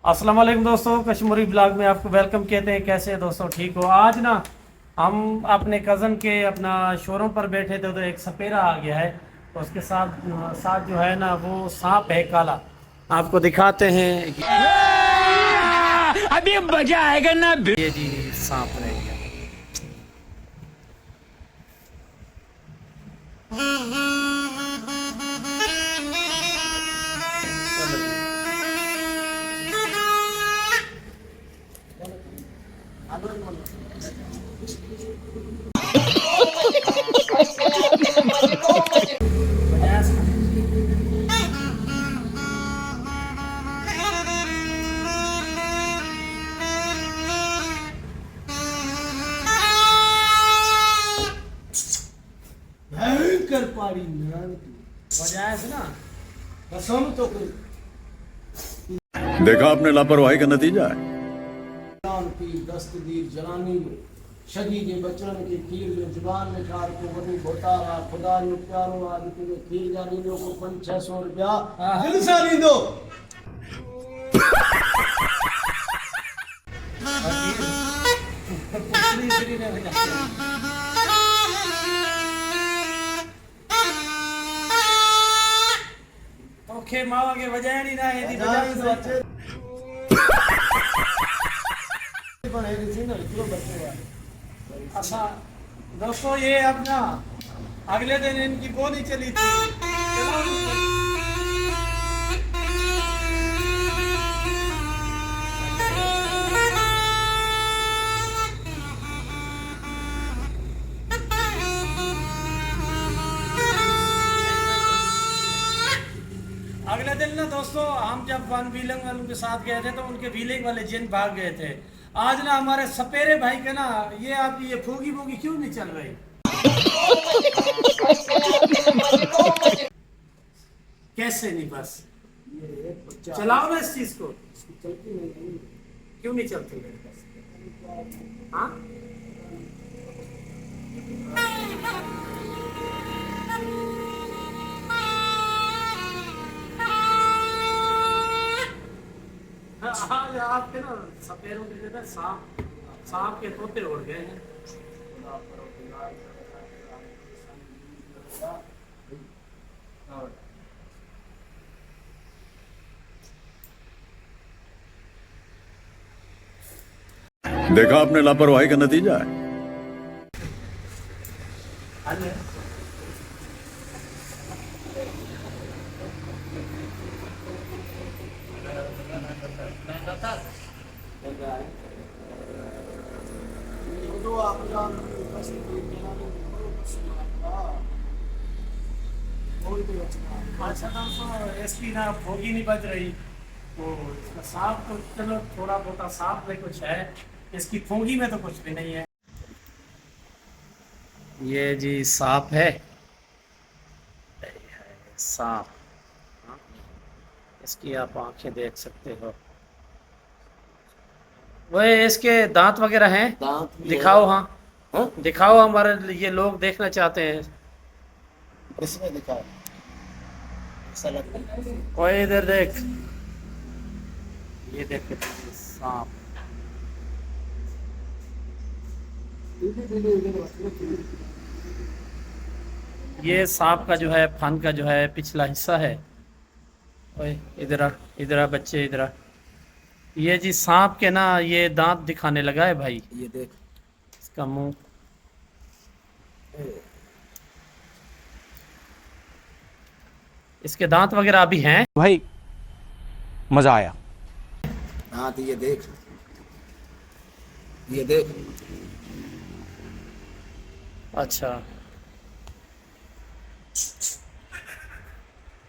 अस्सलाम वालेकुम दोस्तों, कश्मीरी ब्लॉग में आपको वेलकम कहते हैं। कैसे हैं दोस्तों, ठीक हो? आज ना हम अपने कज़न के अपना शोरूम पर बैठे थे तो एक सपेरा आ गया है। तो उसके साथ साथ जो है ना वो सांप है काला, आपको दिखाते हैं। अभी मजा आएगा ना। ये जी सांप रह गया। भयंकर पारी वजह से ना कसम तो कोई देखा आपने लापरवाही का नतीजा है। जान की दस्तगीर जलानी शगी के बचन की खीर जो जुबान में कार को बनी घोटाला खुदा ने प्यारो आदमी ने खीर जानी लो को 500-600 रुपया दिल से नहीं दो। ओके मावा के वजह नहीं ना यदि वजह से बच्चे बने थी ना जो बच्चे अच्छा दोस्तों, ये अपना अगले दिन इनकी गोली चली थी। अगले दिन ना दोस्तों, हम जब वन व्हीलिंग वालों के साथ गए थे तो उनके व्हीलिंग वाले जिन भाग गए थे। आज ना हमारे सपेरे भाई के ना ये आपकी ये फूगी फूगी क्यों नहीं चल रही? कैसे नहीं? बस चलाओ ना इस चीज को। क्यों नहीं चलती? हाँ आज आपके ना सपेरों की जगह सांप के तोते उड़ गए हैं। देखा आपने लापरवाही का नतीजा है। तो आप जान की दस्तगीर जलानी अच्छा दोस्तों, इसकी ना फोगी नहीं बज रही तो इसका सांप तो चलो थोड़ा बहुत सांप में कुछ है, इसकी फोगी में तो कुछ भी नहीं है। ये जी सांप है, सांप। इसकी आप आंखें देख सकते हो। वह इसके दांत वगैरह हैं? दांत भी दिखाओ। है। हाँ हाँ? दिखाओ, हमारे ये लोग देखना चाहते हैं। इसमें दिखाओ ऐसा लगता है। ओए इधर देख, ये देख सांप। ये सांप का जो है फन का जो है पिछला हिस्सा है। ओए इधर आ, इधर आ बच्चे, इधर आ। ये जी सांप के ना ये दांत दिखाने लगा है भाई। ये देख इसका मुंह। इसके दांत वगैरह अभी हैं भाई मजा आया। दांत ये देख, ये देख। अच्छा।